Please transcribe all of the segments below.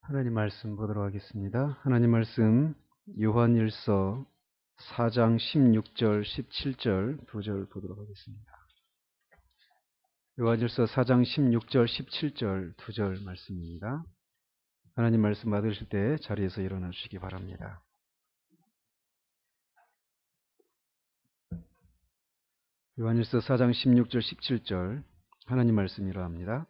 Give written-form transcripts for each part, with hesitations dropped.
하나님 말씀 보도록 하겠습니다. 하나님 말씀 요한일서 4장 16절 17절 2절 보도록 하겠습니다. 요한일서 4장 16절 17절 2절 말씀입니다. 하나님 말씀 받으실 때 자리에서 일어나 주시기 바랍니다. 요한일서 4장 16절 17절 하나님 말씀 이러합니다.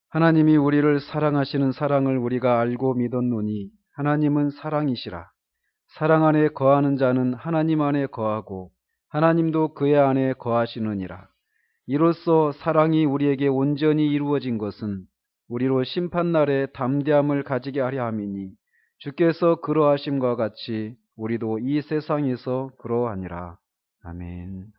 하나님이 우리를 사랑하시는 사랑을 우리가 알고 믿었노니 하나님은 사랑이시라. 사랑 안에 거하는 자는 하나님 안에 거하고 하나님도 그의 안에 거하시느니라. 이로써 사랑이 우리에게 온전히 이루어진 것은 우리로 심판날에 담대함을 가지게 하려 함이니 주께서 그러하심과 같이 우리도 이 세상에서 그러하니라. 아멘.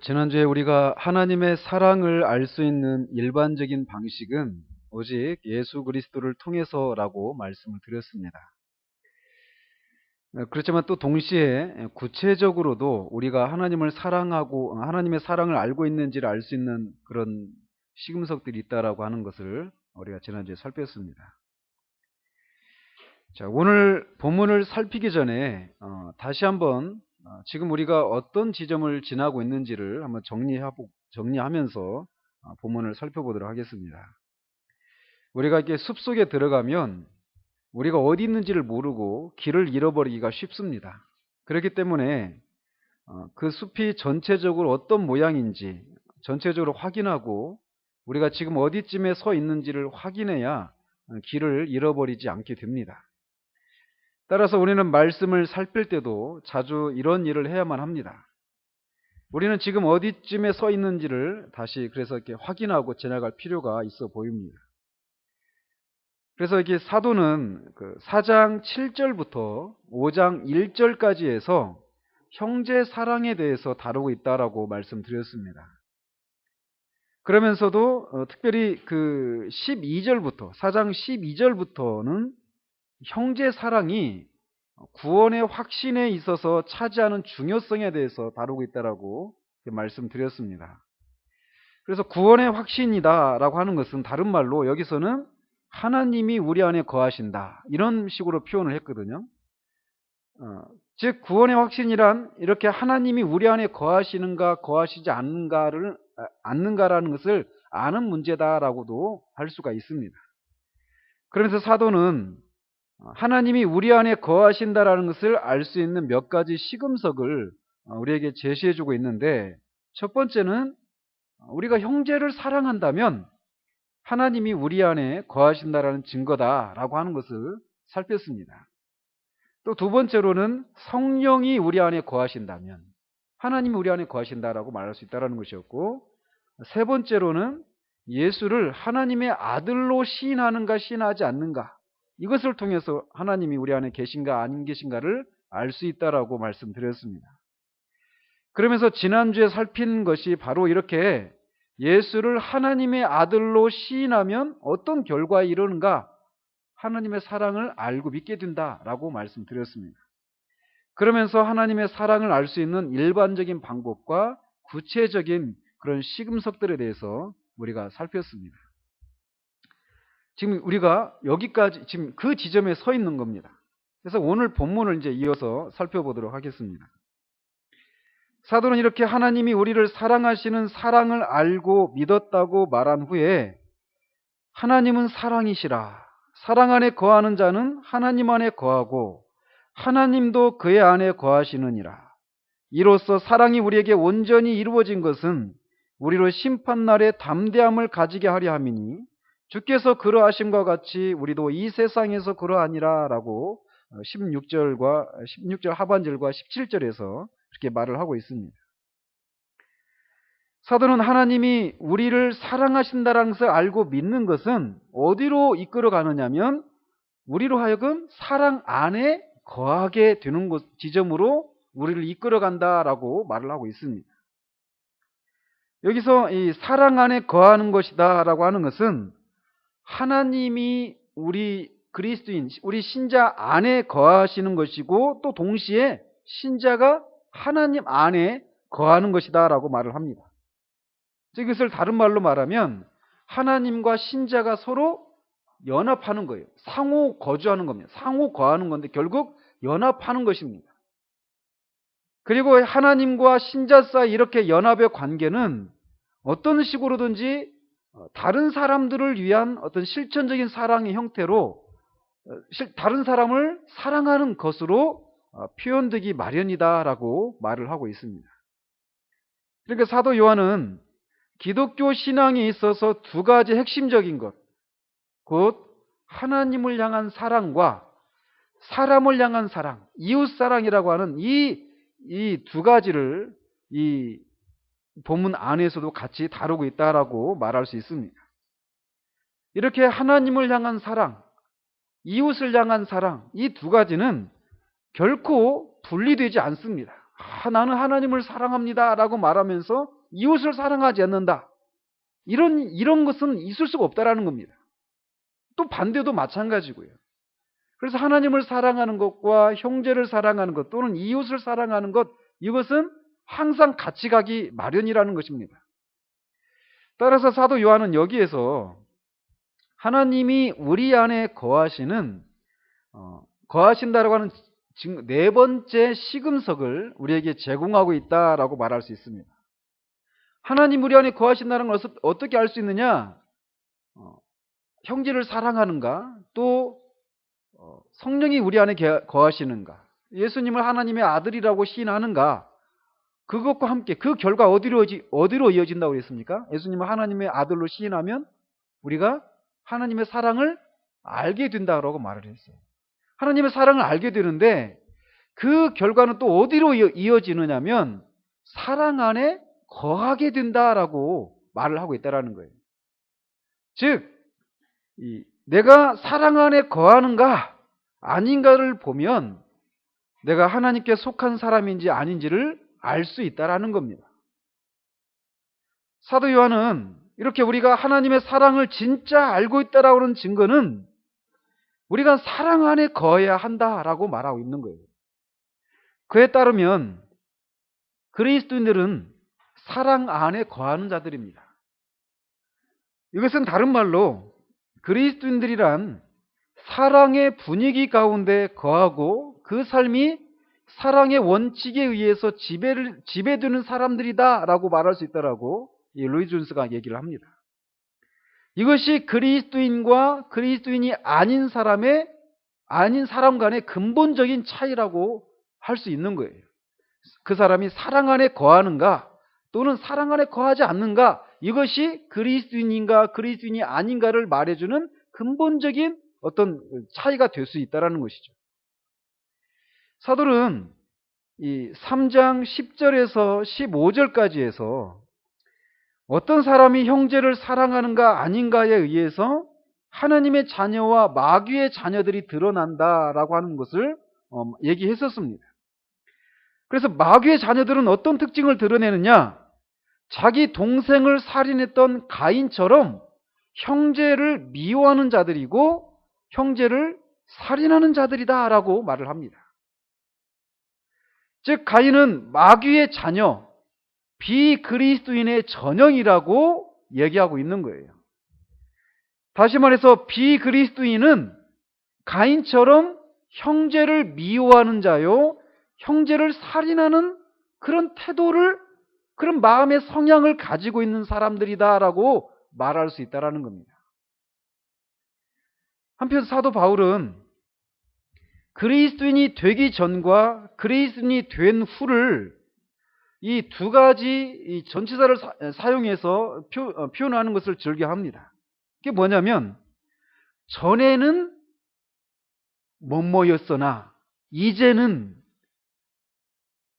지난주에 우리가 하나님의 사랑을 알 수 있는 일반적인 방식은 오직 예수 그리스도를 통해서라고 말씀을 드렸습니다. 그렇지만 또 동시에 구체적으로도 우리가 하나님을 사랑하고 하나님의 사랑을 알고 있는지를 알 수 있는 그런 시금석들이 있다라고 하는 것을 우리가 지난주에 살폈습니다. 자, 오늘 본문을 살피기 전에 다시 한번 지금 우리가 어떤 지점을 지나고 있는지를 한번 정리하면서 본문을 살펴보도록 하겠습니다. 우리가 이렇게 숲속에 들어가면 우리가 어디 있는지를 모르고 길을 잃어버리기가 쉽습니다. 그렇기 때문에 그 숲이 전체적으로 어떤 모양인지 전체적으로 확인하고 우리가 지금 어디쯤에 서 있는지를 확인해야 길을 잃어버리지 않게 됩니다. 따라서 우리는 말씀을 살필 때도 자주 이런 일을 해야만 합니다. 우리는 지금 어디쯤에 서 있는지를 다시 그래서 이렇게 확인하고 지나갈 필요가 있어 보입니다. 그래서 이게 사도는 4장 7절부터 5장 1절까지 해서 형제 사랑에 대해서 다루고 있다라고 말씀드렸습니다. 그러면서도 특별히 12절부터 4장 12절부터는 형제 사랑이 구원의 확신에 있어서 차지하는 중요성에 대해서 다루고 있다라고 말씀드렸습니다. 그래서 구원의 확신이다라고 하는 것은 다른 말로 여기서는 하나님이 우리 안에 거하신다 이런 식으로 표현을 했거든요. 즉 구원의 확신이란 이렇게 하나님이 우리 안에 거하시는가 거하시지 않는가라는 것을 아는 문제다라고도 할 수가 있습니다. 그러면서 사도는 하나님이 우리 안에 거하신다라는 것을 알 수 있는 몇 가지 시금석을 우리에게 제시해주고 있는데, 첫 번째는 우리가 형제를 사랑한다면 하나님이 우리 안에 거하신다라는 증거다라고 하는 것을 살폈습니다. 또 두 번째로는 성령이 우리 안에 거하신다면 하나님이 우리 안에 거하신다라고 말할 수 있다는 것이었고, 세 번째로는 예수를 하나님의 아들로 시인하는가 시인하지 않는가, 이것을 통해서 하나님이 우리 안에 계신가 아닌 계신가를 알 수 있다라고 말씀드렸습니다. 그러면서 지난주에 살핀 것이 바로 이렇게 예수를 하나님의 아들로 시인하면 어떤 결과에 이르는가, 하나님의 사랑을 알고 믿게 된다라고 말씀드렸습니다. 그러면서 하나님의 사랑을 알 수 있는 일반적인 방법과 구체적인 그런 시금석들에 대해서 우리가 살폈습니다. 지금 우리가 여기까지 지금 그 지점에 서 있는 겁니다. 그래서 오늘 본문을 이제 이어서 살펴보도록 하겠습니다. 사도는 이렇게 하나님이 우리를 사랑하시는 사랑을 알고 믿었다고 말한 후에 하나님은 사랑이시라. 사랑 안에 거하는 자는 하나님 안에 거하고 하나님도 그의 안에 거하시느니라. 이로써 사랑이 우리에게 온전히 이루어진 것은 우리로 심판날에 담대함을 가지게 하려 함이니 주께서 그러하심과 같이 우리도 이 세상에서 그러하니라 라고 16절 하반절과 17절에서 이렇게 말을 하고 있습니다. 사도는 하나님이 우리를 사랑하신다는 것을 알고 믿는 것은 어디로 이끌어 가느냐면 우리로 하여금 사랑 안에 거하게 되는 지점으로 우리를 이끌어 간다라고 말을 하고 있습니다. 여기서 이 사랑 안에 거하는 것이다 라고 하는 것은 하나님이 우리 그리스도인, 우리 신자 안에 거하시는 것이고 또 동시에 신자가 하나님 안에 거하는 것이다 라고 말을 합니다. 즉 이것을 다른 말로 말하면 하나님과 신자가 서로 연합하는 거예요. 상호 거주하는 겁니다. 상호 거하는 건데 결국 연합하는 것입니다. 그리고 하나님과 신자 사이 이렇게 연합의 관계는 어떤 식으로든지 다른 사람들을 위한 어떤 실천적인 사랑의 형태로 다른 사람을 사랑하는 것으로 표현되기 마련이다라고 말을 하고 있습니다. 그러니까 사도 요한은 기독교 신앙에 있어서 두 가지 핵심적인 것, 곧 하나님을 향한 사랑과 사람을 향한 사랑, 이웃사랑이라고 하는 이 두 가지를 이 본문 안에서도 같이 다루고 있다라고 말할 수 있습니다. 이렇게 하나님을 향한 사랑, 이웃을 향한 사랑, 이 두 가지는 결코 분리되지 않습니다. 나는 하나님을 사랑합니다 라고 말하면서 이웃을 사랑하지 않는다. 이런 것은 있을 수가 없다라는 겁니다. 또 반대도 마찬가지고요. 그래서 하나님을 사랑하는 것과 형제를 사랑하는 것 또는 이웃을 사랑하는 것, 이것은 항상 같이 가기 마련이라는 것입니다. 따라서 사도 요한은 여기에서 하나님이 우리 안에 거하신다라고 하는 네 번째 시금석을 우리에게 제공하고 있다라고 말할 수 있습니다. 하나님 우리 안에 거하신다는 것을 어떻게 알 수 있느냐? 형제를 사랑하는가? 또 성령이 우리 안에 거하시는가? 예수님을 하나님의 아들이라고 시인하는가? 그것과 함께 그 결과 어디로 이어진다고 그랬습니까? 예수님을 하나님의 아들로 시인하면 우리가 하나님의 사랑을 알게 된다고 말을 했어요. 하나님의 사랑을 알게 되는데 그 결과는 또 어디로 이어지느냐면 사랑 안에 거하게 된다라고 말을 하고 있다는 거예요. 즉 내가 사랑 안에 거하는가 아닌가를 보면 내가 하나님께 속한 사람인지 아닌지를 알 수 있다라는 겁니다. 사도 요한은 이렇게 우리가 하나님의 사랑을 진짜 알고 있다라고 하는 증거는 우리가 사랑 안에 거해야 한다라고 말하고 있는 거예요. 그에 따르면 그리스도인들은 사랑 안에 거하는 자들입니다. 이것은 다른 말로 그리스도인들이란 사랑의 분위기 가운데 거하고 그 삶이 사랑의 원칙에 의해서 지배되는 사람들이다라고 말할 수 있다라고 루이 존스가 얘기를 합니다. 이것이 그리스도인과 그리스도인이 아닌 사람 간의 근본적인 차이라고 할 수 있는 거예요. 그 사람이 사랑 안에 거하는가 또는 사랑 안에 거하지 않는가, 이것이 그리스도인인가 그리스도인이 아닌가를 말해주는 근본적인 어떤 차이가 될 수 있다는 것이죠. 사도는 이 3장 10절에서 15절까지 해서 어떤 사람이 형제를 사랑하는가 아닌가에 의해서 하나님의 자녀와 마귀의 자녀들이 드러난다라고 하는 것을 얘기했었습니다. 그래서 마귀의 자녀들은 어떤 특징을 드러내느냐? 자기 동생을 살인했던 가인처럼 형제를 미워하는 자들이고 형제를 살인하는 자들이다라고 말을 합니다. 즉 가인은 마귀의 자녀, 비그리스도인의 전형이라고 얘기하고 있는 거예요. 다시 말해서 비그리스도인은 가인처럼 형제를 미워하는 자요, 형제를 살인하는 그런 태도를, 그런 마음의 성향을 가지고 있는 사람들이다라고 말할 수 있다는 겁니다. 한편 사도 바울은 그리스도인이 되기 전과 그리스도인이 된 후를 이 두 가지 전치사를 사용해서 표현하는 것을 즐겨합니다. 그게 뭐냐면 전에는 뭐뭐였으나 이제는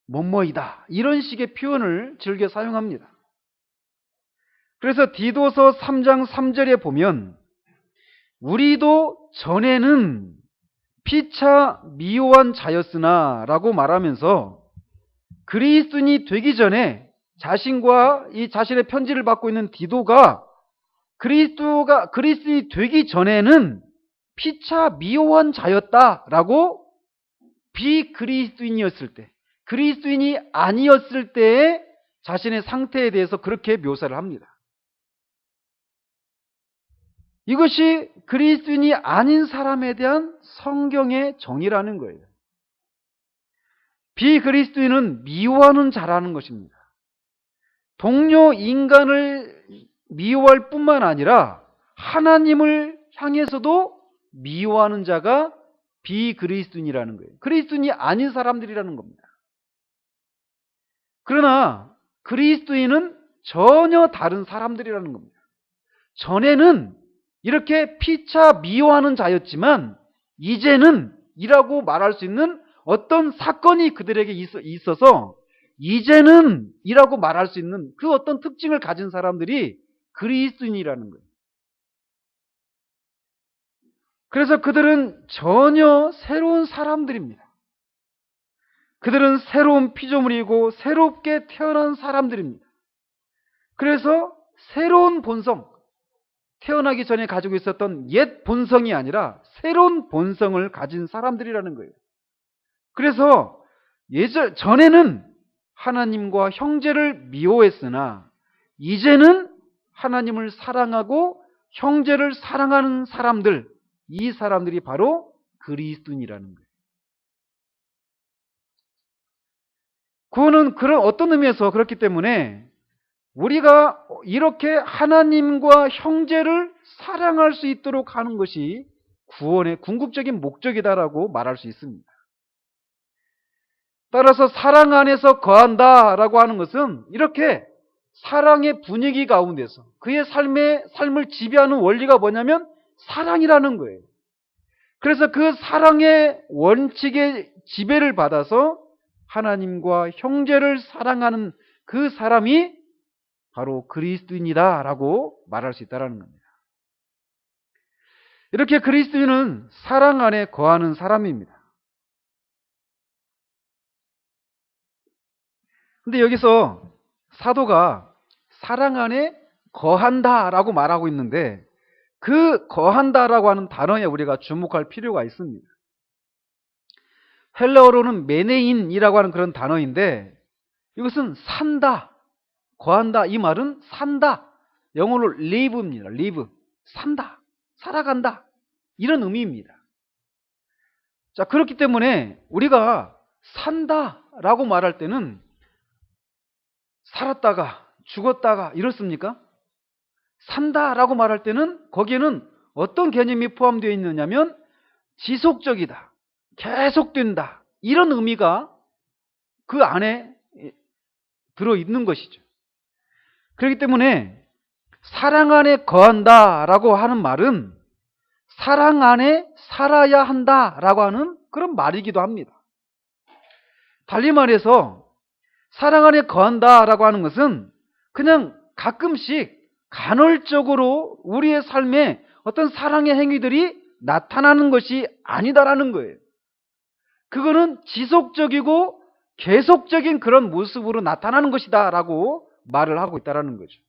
뭐뭐이다, 이런 식의 표현을 즐겨 사용합니다. 그래서 디도서 3장 3절에 보면 우리도 전에는 피차 미워한 자였으나 라고 말하면서 그리스도인이 되기 전에 자신과 이 자신의 편지를 받고 있는 디도가 그리스도인이 되기 전에는 피차 미워한 자였다라고 비그리스도인이었을 때, 그리스도인이 아니었을 때의 자신의 상태에 대해서 그렇게 묘사를 합니다. 이것이 그리스도인이 아닌 사람에 대한 성경의 정의라는 거예요. 비그리스도인은 미워하는 자라는 것입니다. 동료 인간을 미워할 뿐만 아니라 하나님을 향해서도 미워하는 자가 비그리스도인이라는 거예요. 그리스도인이 아닌 사람들이라는 겁니다. 그러나 그리스도인은 전혀 다른 사람들이라는 겁니다. 전에는 이렇게 피차 미워하는 자였지만 이제는 이라고 말할 수 있는 어떤 사건이 그들에게 있어서 이제는 이라고 말할 수 있는 그 어떤 특징을 가진 사람들이 그리스도인이라는 거예요. 그래서 그들은 전혀 새로운 사람들입니다. 그들은 새로운 피조물이고 새롭게 태어난 사람들입니다. 그래서 새로운 본성, 태어나기 전에 가지고 있었던 옛 본성이 아니라 새로운 본성을 가진 사람들이라는 거예요. 그래서 전에는 하나님과 형제를 미워했으나 이제는 하나님을 사랑하고 형제를 사랑하는 사람들, 이 사람들이 바로 그리스도인이라는 거예요. 구원은 그런 어떤 의미에서 그렇기 때문에 우리가 이렇게 하나님과 형제를 사랑할 수 있도록 하는 것이 구원의 궁극적인 목적이다라고 말할 수 있습니다. 따라서 사랑 안에서 거한다라고 하는 것은 이렇게 사랑의 분위기 가운데서 그의 삶을 지배하는 원리가 뭐냐면 사랑이라는 거예요. 그래서 그 사랑의 원칙의 지배를 받아서 하나님과 형제를 사랑하는 그 사람이 바로 그리스도인이다라고 말할 수 있다는 겁니다. 이렇게 그리스도인은 사랑 안에 거하는 사람입니다. 근데 여기서 사도가 사랑 안에 거한다라고 말하고 있는데 그 거한다라고 하는 단어에 우리가 주목할 필요가 있습니다. 헬라어로는 메네인이라고 하는 그런 단어인데 이것은 산다, 거한다 이 말은 산다. 영어로 live입니다. live. 산다, 살아간다 이런 의미입니다. 자, 그렇기 때문에 우리가 산다라고 말할 때는 살았다가 죽었다가 이렇습니까? 산다라고 말할 때는 거기에는 어떤 개념이 포함되어 있느냐면 지속적이다, 계속된다 이런 의미가 그 안에 들어있는 것이죠. 그렇기 때문에 사랑 안에 거한다라고 하는 말은 사랑 안에 살아야 한다라고 하는 그런 말이기도 합니다. 달리 말해서 사랑 안에 거한다라고 하는 것은 그냥 가끔씩 간헐적으로 우리의 삶에 어떤 사랑의 행위들이 나타나는 것이 아니다라는 거예요. 그거는 지속적이고 계속적인 그런 모습으로 나타나는 것이다라고 말을 하고 있다라는 거죠.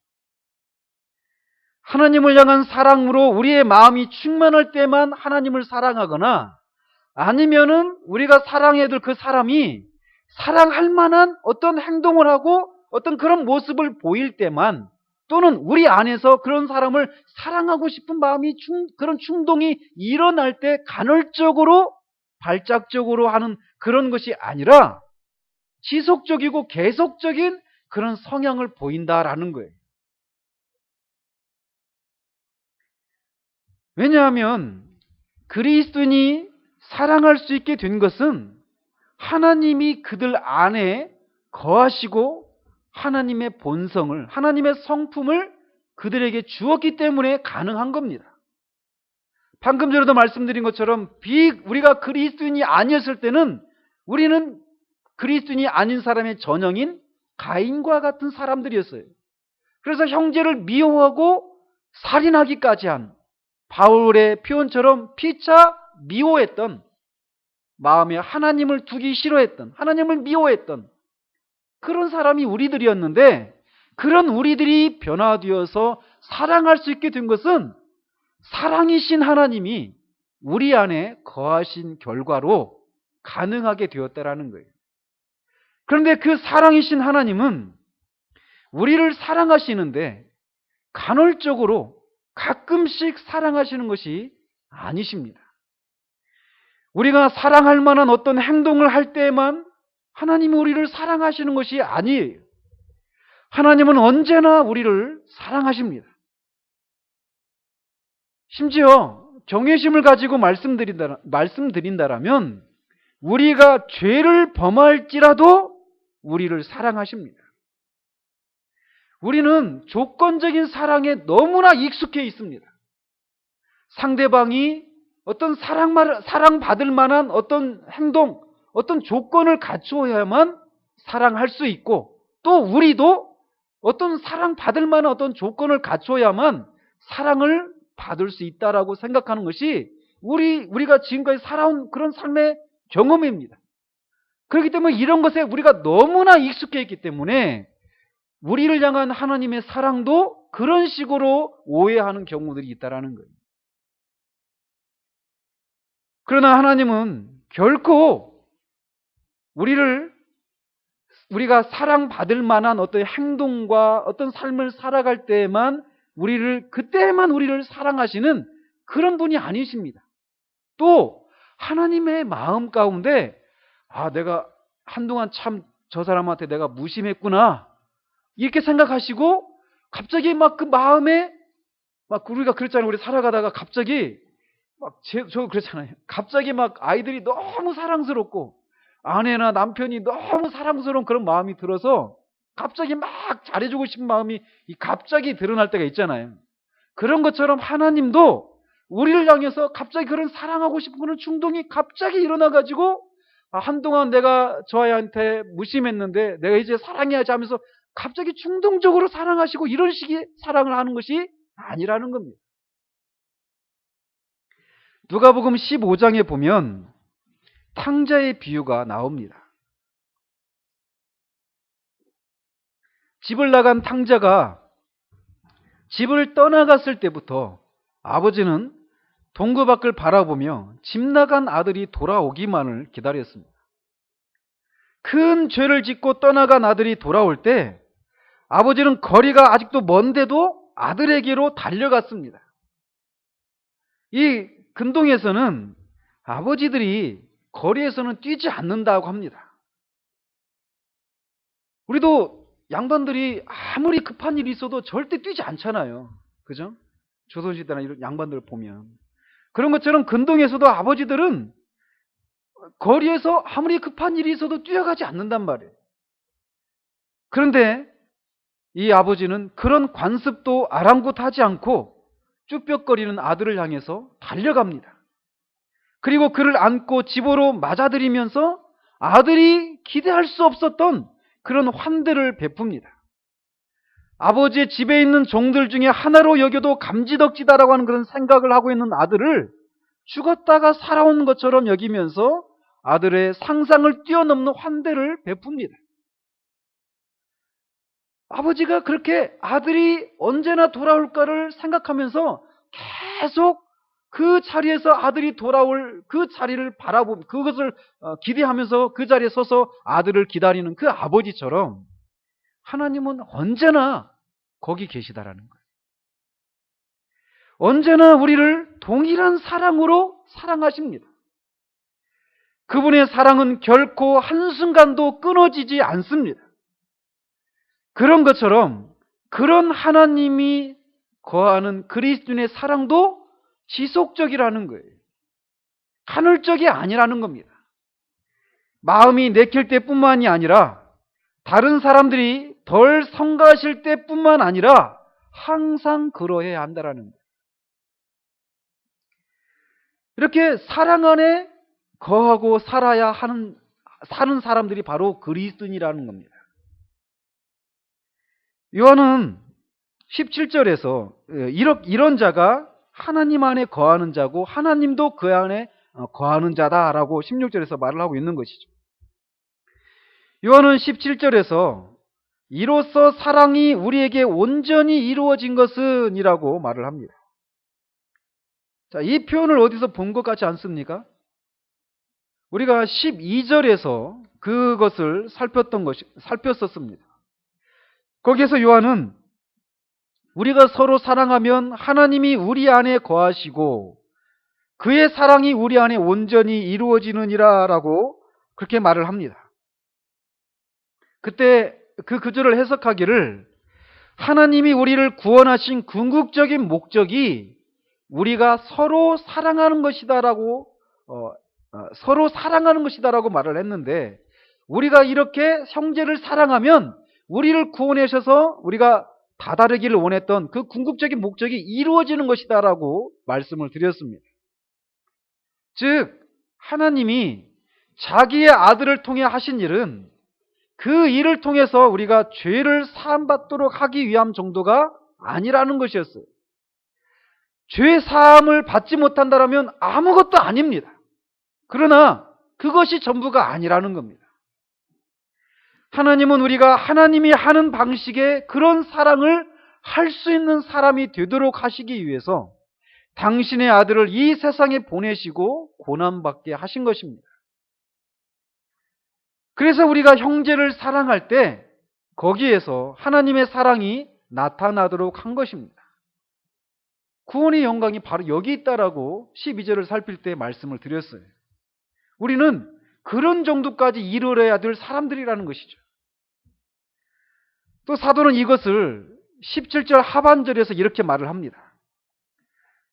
하나님을 향한 사랑으로 우리의 마음이 충만할 때만 하나님을 사랑하거나 아니면은 우리가 사랑해야 될 그 사람이 사랑할 만한 어떤 행동을 하고 어떤 그런 모습을 보일 때만 또는 우리 안에서 그런 사람을 사랑하고 싶은 마음이 그런 충동이 일어날 때 간헐적으로 발작적으로 하는 그런 것이 아니라 지속적이고 계속적인 그런 성향을 보인다라는 거예요. 왜냐하면 그리스도인이 사랑할 수 있게 된 것은 하나님이 그들 안에 거하시고 하나님의 본성을, 하나님의 성품을 그들에게 주었기 때문에 가능한 겁니다. 방금 전에도 말씀드린 것처럼 우리가 그리스도인이 아니었을 때는 우리는 그리스도인이 아닌 사람의 전형인 가인과 같은 사람들이었어요. 그래서 형제를 미워하고 살인하기까지 한 바울의 표현처럼 피차 미워했던 마음에 하나님을 두기 싫어했던 하나님을 미워했던 그런 사람이 우리들이었는데 그런 우리들이 변화되어서 사랑할 수 있게 된 것은 사랑이신 하나님이 우리 안에 거하신 결과로 가능하게 되었다라는 거예요. 그런데 그 사랑이신 하나님은 우리를 사랑하시는데 간헐적으로 가끔씩 사랑하시는 것이 아니십니다. 우리가 사랑할 만한 어떤 행동을 할 때에만 하나님이 우리를 사랑하시는 것이 아니에요. 하나님은 언제나 우리를 사랑하십니다. 심지어 경외심을 가지고 말씀드린다라면 우리가 죄를 범할지라도 우리를 사랑하십니다. 우리는 조건적인 사랑에 너무나 익숙해 있습니다. 상대방이 어떤 사랑받을 만한 어떤 행동, 어떤 조건을 갖추어야만 사랑할 수 있고, 또 우리도 어떤 사랑받을 만한 어떤 조건을 갖춰야만 사랑을 받을 수 있다라고 생각하는 것이 우리가 지금까지 살아온 그런 삶의 경험입니다. 그렇기 때문에 이런 것에 우리가 너무나 익숙해 있기 때문에 우리를 향한 하나님의 사랑도 그런 식으로 오해하는 경우들이 있다라는 거예요. 그러나 하나님은 결코 우리가 사랑받을 만한 어떤 행동과 어떤 삶을 살아갈 때에만 그때만 우리를 사랑하시는 그런 분이 아니십니다. 또 하나님의 마음 가운데 내가 한동안 참 저 사람한테 내가 무심했구나 이렇게 생각하시고 갑자기 막 그 마음에 막 우리가 그랬잖아요. 우리 살아가다가 갑자기 저 그렇잖아요. 갑자기 막 아이들이 너무 사랑스럽고 아내나 남편이 너무 사랑스러운 그런 마음이 들어서 갑자기 막 잘해주고 싶은 마음이 갑자기 드러날 때가 있잖아요. 그런 것처럼 하나님도 우리를 향해서 갑자기 그런 사랑하고 싶은 그런 충동이 갑자기 일어나가지고 한동안 내가 저 아이한테 무심했는데 내가 이제 사랑해야지 하면서 갑자기 충동적으로 사랑하시고 이런 식의 사랑을 하는 것이 아니라는 겁니다. 누가복음 15장에 보면 탕자의 비유가 나옵니다. 집을 나간 탕자가 집을 떠나갔을 때부터 아버지는 동구 밖을 바라보며 집 나간 아들이 돌아오기만을 기다렸습니다. 큰 죄를 짓고 떠나간 아들이 돌아올 때 아버지는 거리가 아직도 먼데도 아들에게로 달려갔습니다. 이 근동에서는 아버지들이 거리에서는 뛰지 않는다고 합니다. 우리도 양반들이 아무리 급한 일이 있어도 절대 뛰지 않잖아요. 그죠? 조선시대나 이런 양반들을 보면. 그런 것처럼 근동에서도 아버지들은 거리에서 아무리 급한 일이 있어도 뛰어가지 않는단 말이에요. 그런데 이 아버지는 그런 관습도 아랑곳하지 않고 쭈뼛거리는 아들을 향해서 달려갑니다. 그리고 그를 안고 집으로 맞아들이면서 아들이 기대할 수 없었던 그런 환대를 베풉니다. 아버지의 집에 있는 종들 중에 하나로 여겨도 감지덕지다라고 하는 그런 생각을 하고 있는 아들을 죽었다가 살아온 것처럼 여기면서 아들의 상상을 뛰어넘는 환대를 베풉니다. 아버지가 그렇게 아들이 언제나 돌아올까를 생각하면서 계속 그 자리에서 아들이 돌아올 그 자리를 바라보고 그것을 기대하면서 그 자리에 서서 아들을 기다리는 그 아버지처럼 하나님은 언제나 거기 계시다라는 거예요. 언제나 우리를 동일한 사랑으로 사랑하십니다. 그분의 사랑은 결코 한순간도 끊어지지 않습니다. 그런 것처럼 그런 하나님이 거하는 그리스도인의 사랑도 지속적이라는 거예요. 간헐적이 아니라는 겁니다. 마음이 내킬 때뿐만이 아니라 다른 사람들이 덜 성가실 때뿐만 아니라 항상 그러해야 한다라는 거예요. 이렇게 사랑 안에 거하고 살아야 사는 사람들이 바로 그리스도인이라는 겁니다. 요한은 17절에서 이런 자가 하나님 안에 거하는 자고 하나님도 그 안에 거하는 자다라고 16절에서 말을 하고 있는 것이죠. 요한은 17절에서 이로써 사랑이 우리에게 온전히 이루어진 것은 이라고 말을 합니다. 자, 이 표현을 어디서 본 것 같지 않습니까? 우리가 12절에서 그것을 살폈었습니다. 거기에서 요한은 우리가 서로 사랑하면 하나님이 우리 안에 거하시고 그의 사랑이 우리 안에 온전히 이루어지느니라 라고 그렇게 말을 합니다. 그때 그 구절을 해석하기를 하나님이 우리를 구원하신 궁극적인 목적이 우리가 서로 사랑하는 것이다라고 서로 사랑하는 것이다라고 말을 했는데, 우리가 이렇게 형제를 사랑하면 우리를 구원하셔서 우리가 다다르기를 원했던 그 궁극적인 목적이 이루어지는 것이다라고 말씀을 드렸습니다. 즉 하나님이 자기의 아들을 통해 하신 일은 그 일을 통해서 우리가 죄를 사함받도록 하기 위함 정도가 아니라는 것이었어요. 죄 사함을 받지 못한다면 아무것도 아닙니다. 그러나 그것이 전부가 아니라는 겁니다. 하나님은 우리가 하나님이 하는 방식의 그런 사랑을 할 수 있는 사람이 되도록 하시기 위해서 당신의 아들을 이 세상에 보내시고 고난받게 하신 것입니다. 그래서 우리가 형제를 사랑할 때 거기에서 하나님의 사랑이 나타나도록 한 것입니다. 구원의 영광이 바로 여기 있다라고 12절을 살필 때 말씀을 드렸어요. 우리는 그런 정도까지 이르러야 될 사람들이라는 것이죠. 또 사도는 이것을 17절 하반절에서 이렇게 말을 합니다.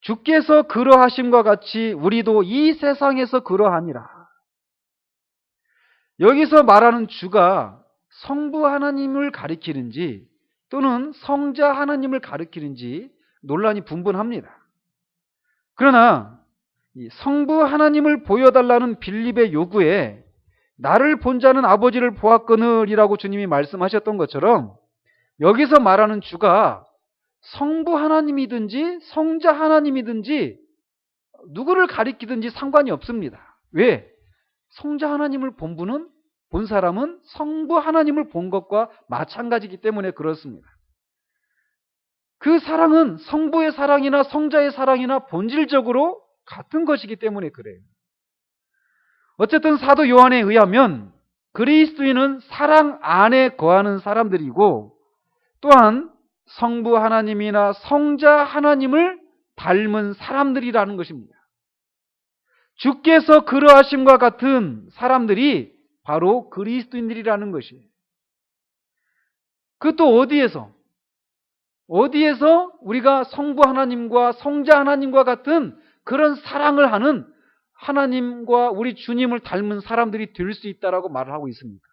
주께서 그러하심과 같이 우리도 이 세상에서 그러하니라. 여기서 말하는 주가 성부 하나님을 가리키는지 또는 성자 하나님을 가리키는지 논란이 분분합니다. 그러나 성부 하나님을 보여달라는 빌립의 요구에 나를 본 자는 아버지를 보았거늘이라고 주님이 말씀하셨던 것처럼 여기서 말하는 주가 성부 하나님이든지 성자 하나님이든지 누구를 가리키든지 상관이 없습니다. 왜? 성자 하나님을 본 사람은 성부 하나님을 본 것과 마찬가지이기 때문에 그렇습니다. 그 사랑은 성부의 사랑이나 성자의 사랑이나 본질적으로 같은 것이기 때문에 그래요. 어쨌든 사도 요한에 의하면 그리스도인은 사랑 안에 거하는 사람들이고 또한 성부 하나님이나 성자 하나님을 닮은 사람들이라는 것입니다. 주께서 그러하심과 같은 사람들이 바로 그리스도인들이라는 것이에요. 그것도 어디에서 우리가 성부 하나님과 성자 하나님과 같은 그런 사랑을 하는 하나님과 우리 주님을 닮은 사람들이 될 수 있다라고 말을 하고 있습니까?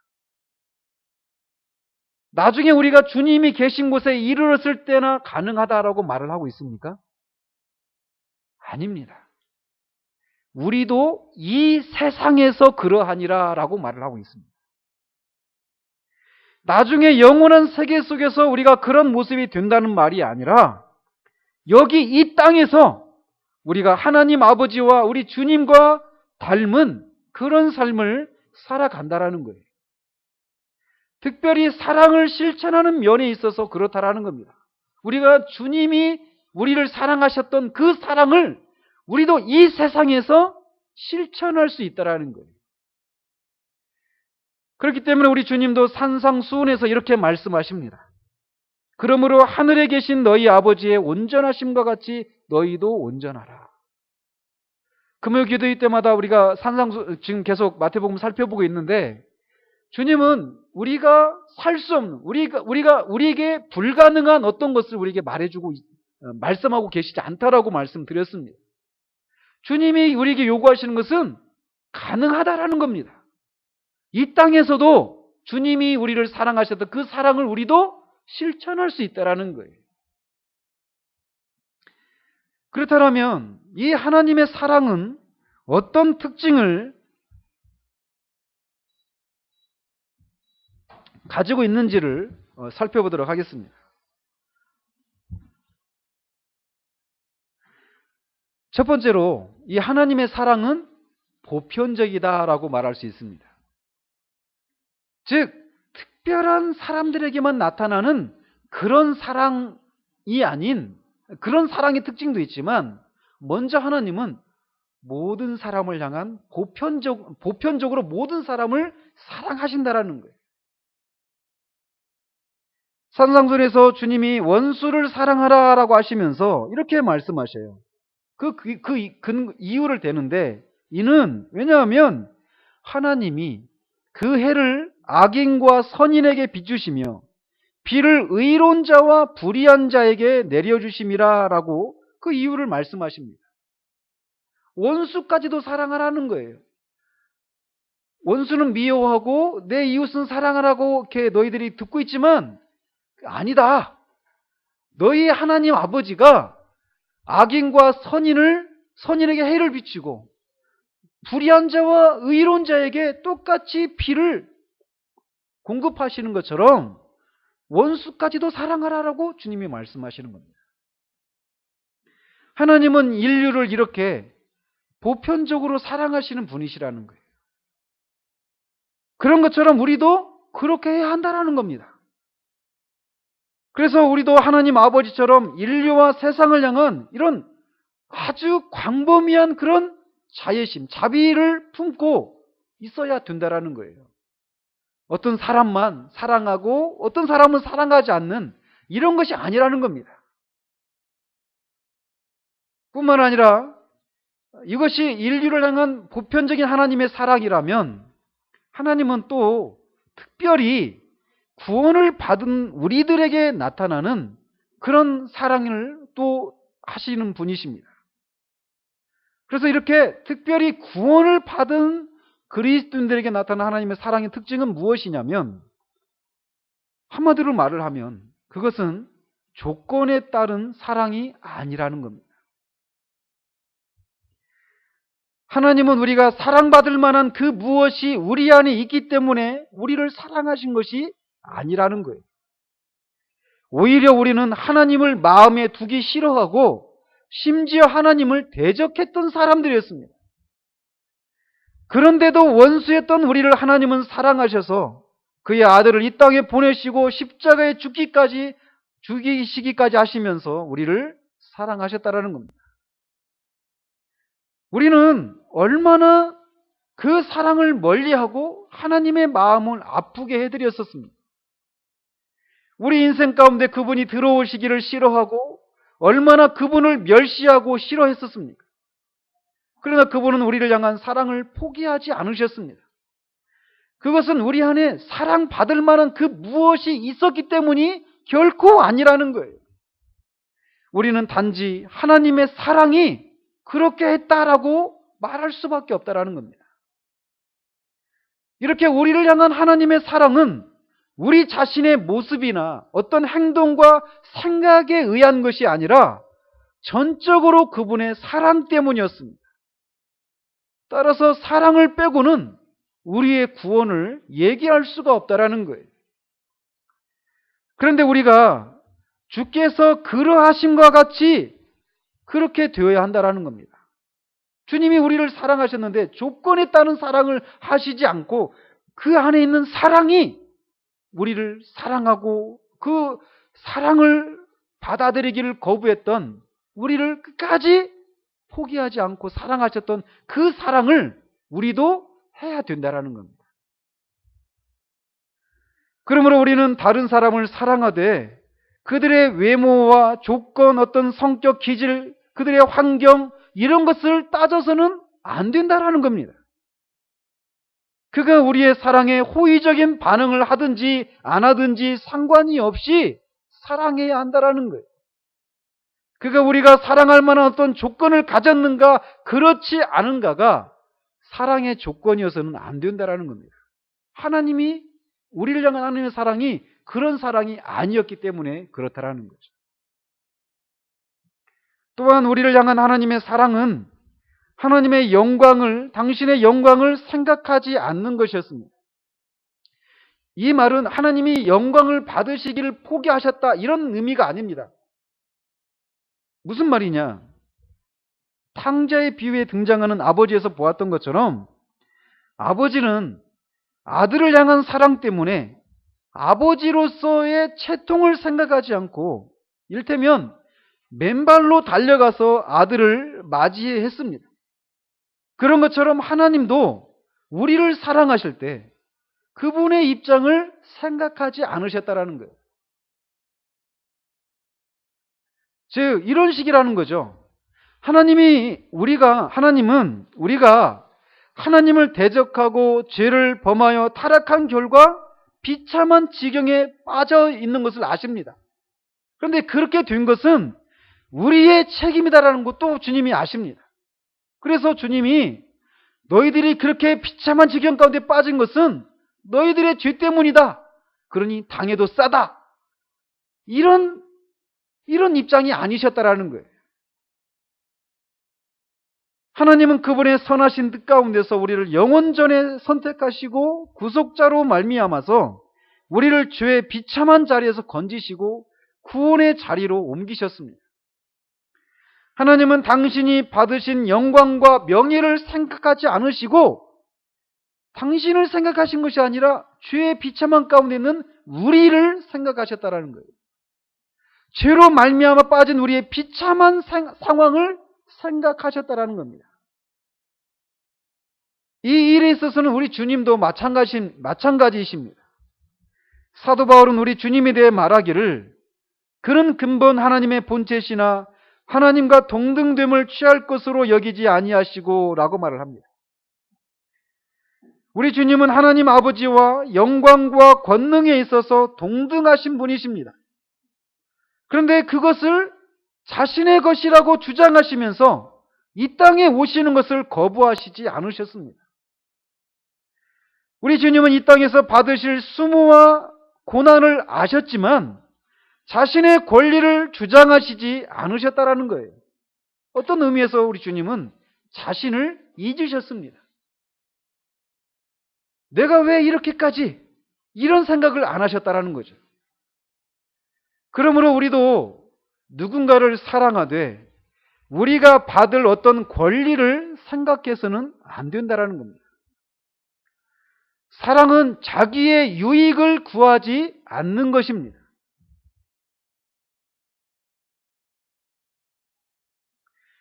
나중에 우리가 주님이 계신 곳에 이르렀을 때나 가능하다라고 말을 하고 있습니까? 아닙니다. 우리도 이 세상에서 그러하니라 라고 말을 하고 있습니다. 나중에 영원한 세계 속에서 우리가 그런 모습이 된다는 말이 아니라 여기 이 땅에서 우리가 하나님 아버지와 우리 주님과 닮은 그런 삶을 살아간다라는 거예요. 특별히 사랑을 실천하는 면에 있어서 그렇다라는 겁니다. 우리가 주님이 우리를 사랑하셨던 그 사랑을 우리도 이 세상에서 실천할 수 있다라는 거예요. 그렇기 때문에 우리 주님도 산상수훈에서 이렇게 말씀하십니다. 그러므로 하늘에 계신 너희 아버지의 온전하심과 같이 너희도 온전하라. 금요 기도회 때마다 우리가 지금 계속 마태복음 살펴보고 있는데 주님은 우리가 살 수 없는 우리에게 불가능한 어떤 것을 우리에게 말씀하고 계시지 않다라고 말씀드렸습니다. 주님이 우리에게 요구하시는 것은 가능하다라는 겁니다. 이 땅에서도 주님이 우리를 사랑하셨던 그 사랑을 우리도 실천할 수 있다라는 거예요. 그렇다면 이 하나님의 사랑은 어떤 특징을 가지고 있는지를 살펴보도록 하겠습니다. 첫 번째로 이 하나님의 사랑은 보편적이다라고 말할 수 있습니다. 즉 특별한 사람들에게만 나타나는 그런 사랑이 아닌 그런 사랑의 특징도 있지만 먼저 하나님은 모든 사람을 향한 보편적으로 모든 사람을 사랑하신다라는 거예요. 산상순에서 주님이 원수를 사랑하라라고 하시면서 이렇게 말씀하셔요. 그 이유를 대는데, 이는 왜냐하면 하나님이 그 해를 악인과 선인에게 비추시며 비를 의로운 자와 불의한 자에게 내려주심이라라고 그 이유를 말씀하십니다. 원수까지도 사랑하라는 거예요. 원수는 미워하고 내 이웃은 사랑하라고 이렇게 너희들이 듣고 있지만 아니다. 너희 하나님 아버지가 악인과 선인에게 해를 비추고 불의한 자와 의로운 자에게 똑같이 비를 공급하시는 것처럼 원수까지도 사랑하라라고 주님이 말씀하시는 겁니다. 하나님은 인류를 이렇게 보편적으로 사랑하시는 분이시라는 거예요. 그런 것처럼 우리도 그렇게 해야 한다라는 겁니다. 그래서 우리도 하나님 아버지처럼 인류와 세상을 향한 이런 아주 광범위한 그런 자애심, 자비를 품고 있어야 된다라는 거예요. 어떤 사람만 사랑하고 어떤 사람은 사랑하지 않는 이런 것이 아니라는 겁니다. 뿐만 아니라 이것이 인류를 향한 보편적인 하나님의 사랑이라면 하나님은 또 특별히 구원을 받은 우리들에게 나타나는 그런 사랑을 또 하시는 분이십니다. 그래서 이렇게 특별히 구원을 받은 그리스도인들에게 나타나는 하나님의 사랑의 특징은 무엇이냐면, 한마디로 말을 하면 그것은 조건에 따른 사랑이 아니라는 겁니다. 하나님은 우리가 사랑받을 만한 그 무엇이 우리 안에 있기 때문에 우리를 사랑하신 것이 아니라는 거예요. 오히려 우리는 하나님을 마음에 두기 싫어하고 심지어 하나님을 대적했던 사람들이었습니다. 그런데도 원수였던 우리를 하나님은 사랑하셔서 그의 아들을 이 땅에 보내시고 십자가에 죽이시기까지 하시면서 우리를 사랑하셨다라는 겁니다. 우리는 얼마나 그 사랑을 멀리하고 하나님의 마음을 아프게 해드렸었습니다. 우리 인생 가운데 그분이 들어오시기를 싫어하고 얼마나 그분을 멸시하고 싫어했었습니까? 그러나 그분은 우리를 향한 사랑을 포기하지 않으셨습니다. 그것은 우리 안에 사랑받을 만한 그 무엇이 있었기 때문이 결코 아니라는 거예요. 우리는 단지 하나님의 사랑이 그렇게 했다라고 말할 수밖에 없다라는 겁니다. 이렇게 우리를 향한 하나님의 사랑은 우리 자신의 모습이나 어떤 행동과 생각에 의한 것이 아니라 전적으로 그분의 사랑 때문이었습니다. 따라서 사랑을 빼고는 우리의 구원을 얘기할 수가 없다라는 거예요. 그런데 우리가 주께서 그러하심과 같이 그렇게 되어야 한다라는 겁니다. 주님이 우리를 사랑하셨는데 조건에 따른 사랑을 하시지 않고 그 안에 있는 사랑이 우리를 사랑하고 그 사랑을 받아들이기를 거부했던 우리를 끝까지 포기하지 않고 사랑하셨던 그 사랑을 우리도 해야 된다라는 겁니다. 그러므로 우리는 다른 사람을 사랑하되 그들의 외모와 조건, 어떤 성격 기질, 그들의 환경 이런 것을 따져서는 안 된다라는 겁니다. 그가 우리의 사랑에 호의적인 반응을 하든지 안 하든지 상관이 없이 사랑해야 한다라는 거예요. 그가 우리가 사랑할 만한 어떤 조건을 가졌는가 그렇지 않은가가 사랑의 조건이어서는 안 된다라는 겁니다. 하나님이 우리를 향한 하나님의 사랑이 그런 사랑이 아니었기 때문에 그렇다라는 거죠. 또한 우리를 향한 하나님의 사랑은 하나님의 영광을, 당신의 영광을 생각하지 않는 것이었습니다. 이 말은 하나님이 영광을 받으시기를 포기하셨다 이런 의미가 아닙니다. 무슨 말이냐? 탕자의 비유에 등장하는 아버지에서 보았던 것처럼 아버지는 아들을 향한 사랑 때문에 아버지로서의 채통을 생각하지 않고 이를테면 맨발로 달려가서 아들을 맞이했습니다. 그런 것처럼 하나님도 우리를 사랑하실 때 그분의 입장을 생각하지 않으셨다라는 거예요. 즉 이런 식이라는 거죠. 하나님은 우리가 하나님을 대적하고 죄를 범하여 타락한 결과 비참한 지경에 빠져 있는 것을 아십니다. 그런데 그렇게 된 것은 우리의 책임이다라는 것도 주님이 아십니다. 그래서 주님이 너희들이 그렇게 비참한 지경 가운데 빠진 것은 너희들의 죄 때문이다. 그러니 당해도 싸다. 이런 입장이 아니셨다라는 거예요. 하나님은 그분의 선하신 뜻 가운데서 우리를 영원전에 선택하시고 구속자로 말미암아서 우리를 죄의 비참한 자리에서 건지시고 구원의 자리로 옮기셨습니다. 하나님은 당신이 받으신 영광과 명예를 생각하지 않으시고 당신을 생각하신 것이 아니라 죄의 비참한 가운데 있는 우리를 생각하셨다라는 거예요. 죄로 말미암아 빠진 우리의 비참한 상황을 생각하셨다라는 겁니다. 이 일에 있어서는 우리 주님도 마찬가지이십니다. 사도 바울은 우리 주님에 대해 말하기를 그는 근본 하나님의 본체시나 하나님과 동등됨을 취할 것으로 여기지 아니하시고 라고 말을 합니다. 우리 주님은 하나님 아버지와 영광과 권능에 있어서 동등하신 분이십니다. 그런데 그것을 자신의 것이라고 주장하시면서 이 땅에 오시는 것을 거부하시지 않으셨습니다. 우리 주님은 이 땅에서 받으실 수모와 고난을 아셨지만 자신의 권리를 주장하시지 않으셨다라는 거예요. 어떤 의미에서 우리 주님은 자신을 잊으셨습니다. 내가 왜 이렇게까지 이런 생각을 안 하셨다라는 거죠. 그러므로 우리도 누군가를 사랑하되 우리가 받을 어떤 권리를 생각해서는 안 된다라는 겁니다. 사랑은 자기의 유익을 구하지 않는 것입니다.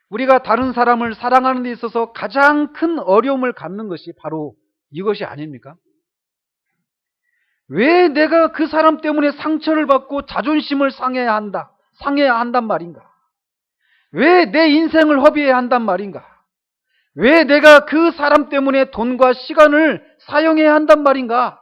우리가 다른 사람을 사랑하는 데 있어서 가장 큰 어려움을 갖는 것이 바로 이것이 아닙니까? 왜 내가 그 사람 때문에 상처를 받고 자존심을 상해야 한단 말인가? 왜 내 인생을 허비해야 한단 말인가? 왜 내가 그 사람 때문에 돈과 시간을 사용해야 한단 말인가?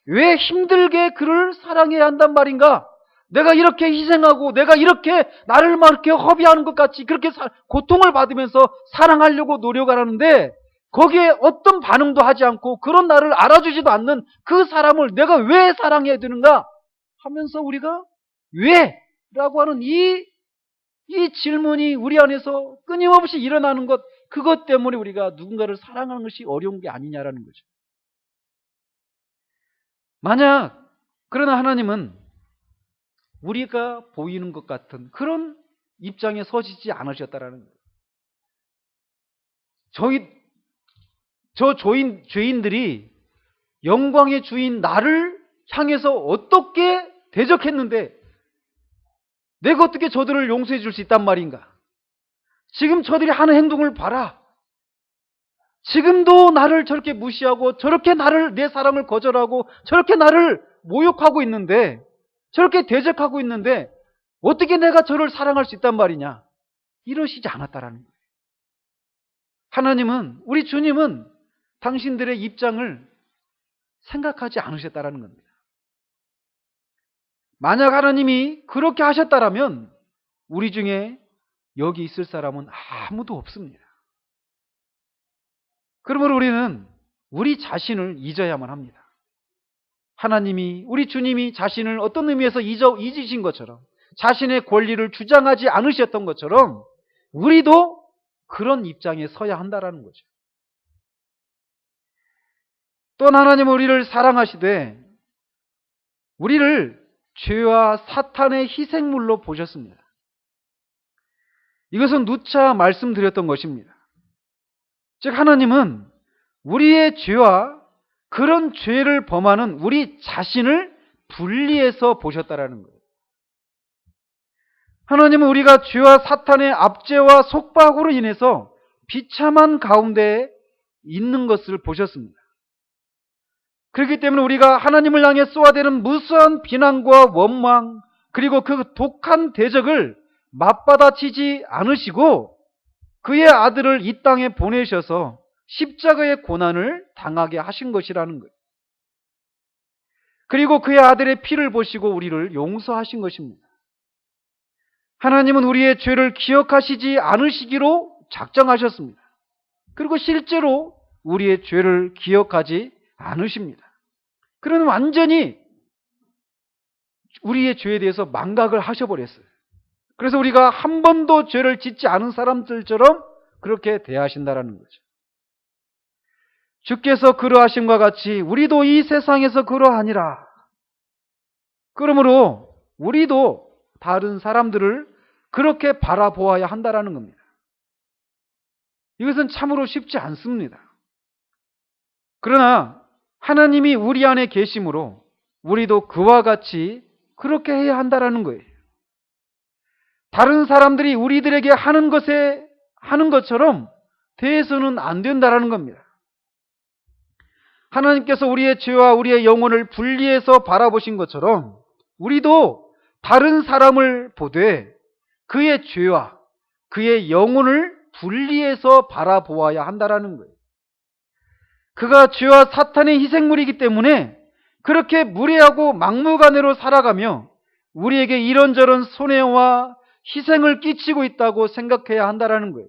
왜 힘들게 그를 사랑해야 한단 말인가? 내가 이렇게 희생하고 내가 이렇게 나를 막 이렇게 허비하는 것 같이 그렇게 고통을 받으면서 사랑하려고 노력하는데 거기에 어떤 반응도 하지 않고 그런 나를 알아주지도 않는 그 사람을 내가 왜 사랑해야 되는가 하면서 우리가 왜? 라고 하는 이 질문이 우리 안에서 끊임없이 일어나는 것, 그것 때문에 우리가 누군가를 사랑하는 것이 어려운 게 아니냐라는 거죠. 그러나 하나님은 우리가 보이는 것 같은 그런 입장에 서시지 않으셨다라는 거예요. 죄인들이 영광의 주인 나를 향해서 어떻게 대적했는데 내가 어떻게 저들을 용서해 줄 수 있단 말인가? 지금 저들이 하는 행동을 봐라. 지금도 나를 저렇게 무시하고 저렇게 내 사랑을 거절하고 저렇게 나를 모욕하고 있는데 저렇게 대적하고 있는데 어떻게 내가 저를 사랑할 수 있단 말이냐? 이러시지 않았다라는 거예요. 하나님은, 우리 주님은 당신들의 입장을 생각하지 않으셨다라는 겁니다. 만약 하나님이 그렇게 하셨다라면 우리 중에 여기 있을 사람은 아무도 없습니다. 그러므로 우리는 우리 자신을 잊어야만 합니다. 하나님이, 우리 주님이 자신을 어떤 의미에서 잊으신 것처럼 자신의 권리를 주장하지 않으셨던 것처럼 우리도 그런 입장에 서야 한다라는 거죠. 또 하나님은 우리를 사랑하시되 우리를 죄와 사탄의 희생물로 보셨습니다. 이것은 누차 말씀드렸던 것입니다. 즉 하나님은 우리의 죄와 그런 죄를 범하는 우리 자신을 분리해서 보셨다라는 거예요. 하나님은 우리가 죄와 사탄의 압제와 속박으로 인해서 비참한 가운데 있는 것을 보셨습니다. 그렇기 때문에 우리가 하나님을 향해 쏘아대는 무수한 비난과 원망, 그리고 그 독한 대적을 맞받아치지 않으시고 그의 아들을 이 땅에 보내셔서 십자가의 고난을 당하게 하신 것이라는 거예요. 그리고 그의 아들의 피를 보시고 우리를 용서하신 것입니다. 하나님은 우리의 죄를 기억하시지 않으시기로 작정하셨습니다. 그리고 실제로 우리의 죄를 기억하지 않으십니다. 그러면 완전히 우리의 죄에 대해서 망각을 하셔버렸어요. 그래서 우리가 한 번도 죄를 짓지 않은 사람들처럼 그렇게 대하신다라는 거죠. 주께서 그러하심과 같이 우리도 이 세상에서 그러하니라. 그러므로 우리도 다른 사람들을 그렇게 바라보아야 한다라는 겁니다. 이것은 참으로 쉽지 않습니다. 그러나 하나님이 우리 안에 계심으로 우리도 그와 같이 그렇게 해야 한다라는 거예요. 다른 사람들이 우리들에게 하는 것처럼 대해서는 안 된다라는 겁니다. 하나님께서 우리의 죄와 우리의 영혼을 분리해서 바라보신 것처럼 우리도 다른 사람을 보되 그의 죄와 그의 영혼을 분리해서 바라보아야 한다라는 거예요. 그가 죄와 사탄의 희생물이기 때문에 그렇게 무례하고 막무가내로 살아가며 우리에게 이런저런 손해와 희생을 끼치고 있다고 생각해야 한다라는 거예요.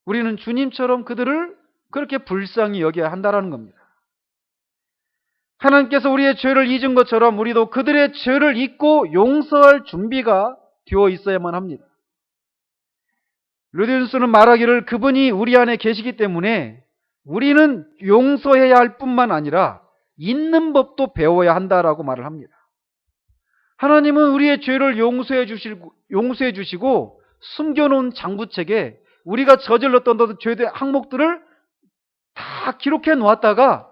우리는 주님처럼 그들을 그렇게 불쌍히 여겨야 한다라는 겁니다. 하나님께서 우리의 죄를 잊은 것처럼 우리도 그들의 죄를 잊고 용서할 준비가 되어 있어야만 합니다. 르디우스는 말하기를 그분이 우리 안에 계시기 때문에 우리는 용서해야 할 뿐만 아니라 잊는 법도 배워야 한다라고 말을 합니다. 하나님은 우리의 죄를 용서해 주시고 숨겨놓은 장부책에 우리가 저질렀던 죄의 항목들을 다 기록해 놓았다가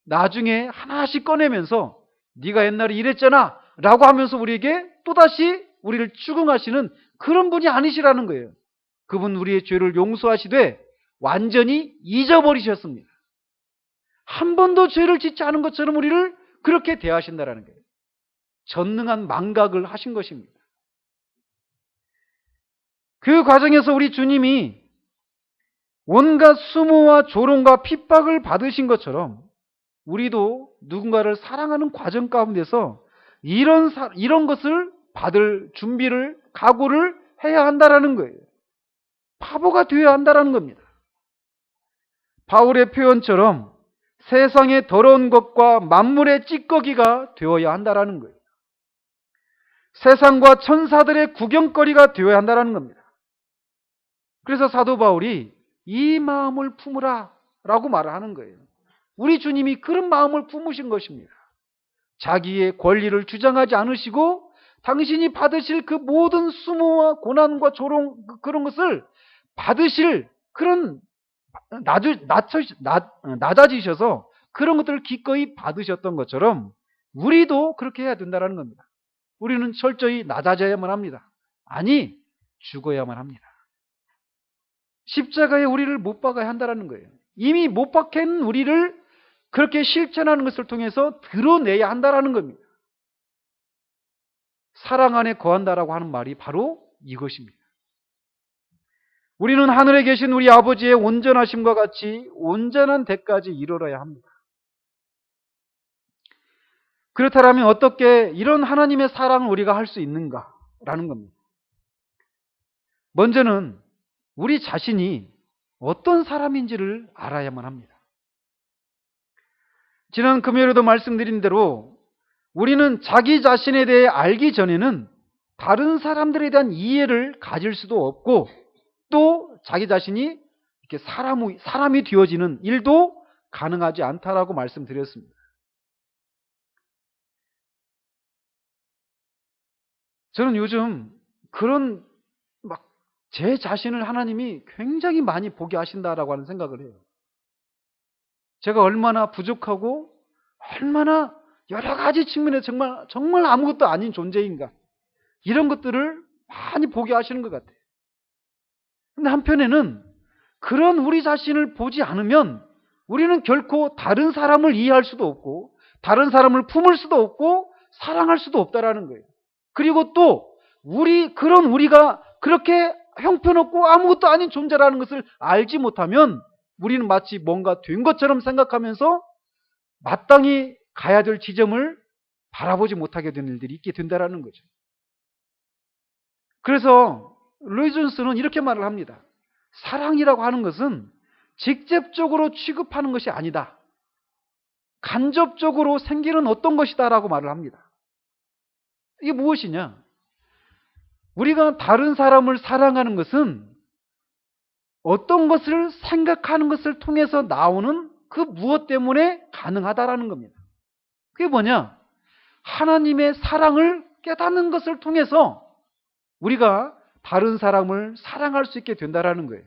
나중에 하나씩 꺼내면서 네가 옛날에 이랬잖아 라고 하면서 우리에게 또다시 우리를 추궁하시는 그런 분이 아니시라는 거예요. 그분 우리의 죄를 용서하시되 완전히 잊어버리셨습니다. 한 번도 죄를 짓지 않은 것처럼 우리를 그렇게 대하신다라는 거예요. 전능한 망각을 하신 것입니다. 그 과정에서 우리 주님이 온갖 수모와 조롱과 핍박을 받으신 것처럼 우리도 누군가를 사랑하는 과정 가운데서 이런 것을 받을 준비를, 각오를 해야 한다라는 거예요. 바보가 되어야 한다라는 겁니다. 바울의 표현처럼 세상의 더러운 것과 만물의 찌꺼기가 되어야 한다라는 거예요. 세상과 천사들의 구경거리가 되어야 한다라는 겁니다. 그래서 사도 바울이 이 마음을 품으라 라고 말을 하는 거예요. 우리 주님이 그런 마음을 품으신 것입니다. 자기의 권리를 주장하지 않으시고 당신이 받으실 그 모든 수모와 고난과 조롱 그런 것을 받으실 그런 낮아지셔서 그런 것들을 기꺼이 받으셨던 것처럼 우리도 그렇게 해야 된다는 겁니다. 우리는 철저히 낮아져야만 합니다. 아니, 죽어야만 합니다. 십자가에 우리를 못 박아야 한다는 거예요. 이미 못 박힌 우리를 그렇게 실천하는 것을 통해서 드러내야 한다는 겁니다. 사랑 안에 거한다라고 하는 말이 바로 이것입니다. 우리는 하늘에 계신 우리 아버지의 온전하심과 같이 온전한 데까지 이르러야 합니다. 그렇다면 어떻게 이런 하나님의 사랑을 우리가 할 수 있는가라는 겁니다. 먼저는 우리 자신이 어떤 사람인지를 알아야만 합니다. 지난 금요일에도 말씀드린 대로 우리는 자기 자신에 대해 알기 전에는 다른 사람들에 대한 이해를 가질 수도 없고 또 자기 자신이 이렇게 사람이 되어지는 일도 가능하지 않다라고 말씀드렸습니다. 저는 요즘 그런 제 자신을 하나님이 굉장히 많이 보게 하신다라고 하는 생각을 해요. 제가 얼마나 부족하고 얼마나 여러 가지 측면에서 정말 아무것도 아닌 존재인가 이런 것들을 많이 보게 하시는 것 같아요. 근데 한편에는 그런 우리 자신을 보지 않으면 우리는 결코 다른 사람을 이해할 수도 없고 다른 사람을 품을 수도 없고 사랑할 수도 없다라는 거예요. 그리고 또 그런 우리가 그렇게 형편없고 아무것도 아닌 존재라는 것을 알지 못하면 우리는 마치 뭔가 된 것처럼 생각하면서 마땅히 가야 될 지점을 바라보지 못하게 되는 일들이 있게 된다라는 거죠. 그래서 로이 존스는 이렇게 말을 합니다. 사랑이라고 하는 것은 직접적으로 취급하는 것이 아니다. 간접적으로 생기는 어떤 것이다라고 말을 합니다. 이게 무엇이냐? 우리가 다른 사람을 사랑하는 것은 어떤 것을 생각하는 것을 통해서 나오는 그 무엇 때문에 가능하다라는 겁니다. 그게 뭐냐? 하나님의 사랑을 깨닫는 것을 통해서 우리가 다른 사람을 사랑할 수 있게 된다라는 거예요.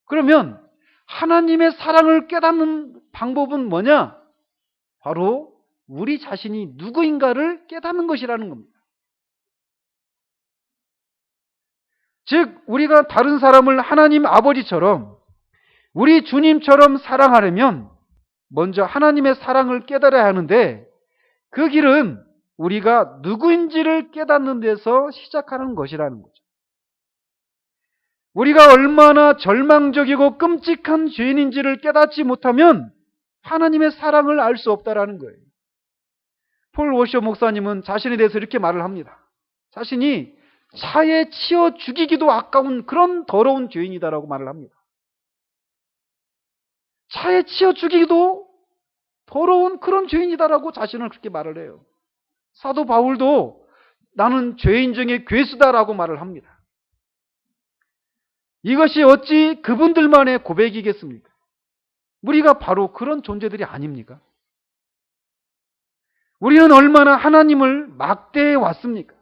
그러면 하나님의 사랑을 깨닫는 방법은 뭐냐? 바로 우리 자신이 누구인가를 깨닫는 것이라는 겁니다. 즉 우리가 다른 사람을 하나님 아버지처럼 우리 주님처럼 사랑하려면 먼저 하나님의 사랑을 깨달아야 하는데 그 길은 우리가 누구인지를 깨닫는 데서 시작하는 것이라는 거죠. 우리가 얼마나 절망적이고 끔찍한 죄인인지를 깨닫지 못하면 하나님의 사랑을 알 수 없다라는 거예요. 폴 워셔 목사님은 자신에 대해서 이렇게 말을 합니다. 자신이 차에 치여 죽이기도 아까운 그런 더러운 죄인이다라고 말을 합니다. 차에 치여 죽이기도 더러운 그런 죄인이다라고 자신을 그렇게 말을 해요. 사도 바울도 나는 죄인 중에 괴수다라고 말을 합니다. 이것이 어찌 그분들만의 고백이겠습니까? 우리가 바로 그런 존재들이 아닙니까? 우리는 얼마나 하나님을 막대해 왔습니까?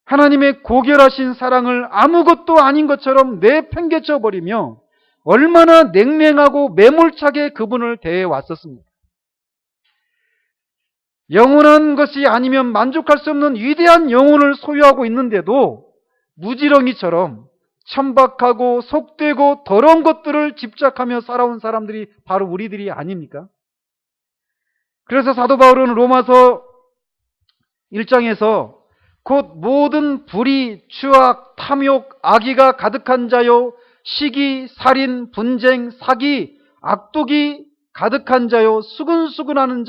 하나님의 고결하신 사랑을 아무것도 아닌 것처럼 내팽개쳐 버리며 얼마나 냉랭하고 매몰차게 그분을 대해 왔었습니까? 영원한 것이 아니면 만족할 수 없는 위대한 영혼을 소유하고 있는데도 무지렁이처럼 천박하고 속되고 더러운 것들을 집착하며 살아온 사람들이 바로 우리들이 아닙니까? 그래서 사도 바울은 로마서 1장에서 곧 모든 불의, 추악, 탐욕, 악의가 가득한 자요, 시기, 살인, 분쟁, 사기, 악독이 가득한 자요, 수근수근하는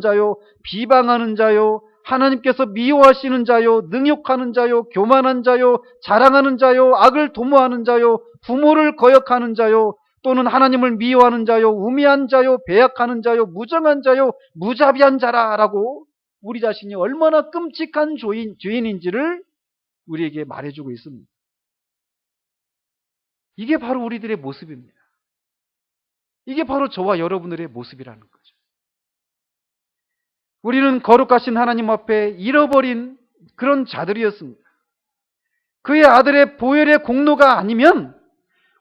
자요, 비방하는 자요, 하나님께서 미워하시는 자요, 능욕하는 자요, 교만한 자요, 자랑하는 자요, 악을 도모하는 자요, 부모를 거역하는 자요, 또는 하나님을 미워하는 자요, 우매한 자요, 배약하는 자요, 무정한 자요, 무자비한 자라라고 우리 자신이 얼마나 끔찍한 죄인인지를 우리에게 말해주고 있습니다. 이게 바로 우리들의 모습입니다. 이게 바로 저와 여러분들의 모습이라는 거죠. 우리는 거룩하신 하나님 앞에 잃어버린 그런 자들이었습니다. 그의 아들의 보혈의 공로가 아니면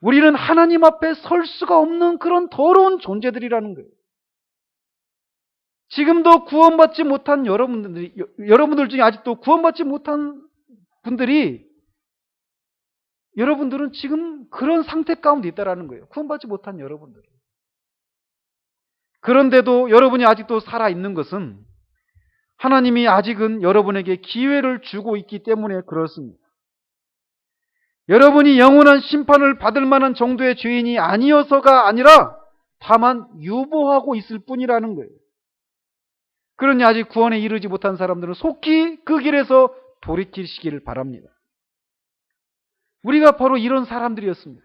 우리는 하나님 앞에 설 수가 없는 그런 더러운 존재들이라는 거예요. 지금도 구원받지 못한 여러분들 중에 아직도 구원받지 못한 분들이 여러분들은 지금 그런 상태 가운데 있다라는 거예요. 구원받지 못한 여러분들. 그런데도 여러분이 아직도 살아있는 것은 하나님이 아직은 여러분에게 기회를 주고 있기 때문에 그렇습니다. 여러분이 영원한 심판을 받을 만한 정도의 죄인이 아니어서가 아니라 다만 유보하고 있을 뿐이라는 거예요. 그러니 아직 구원에 이르지 못한 사람들은 속히 그 길에서 돌이키시기를 바랍니다. 우리가 바로 이런 사람들이었습니다.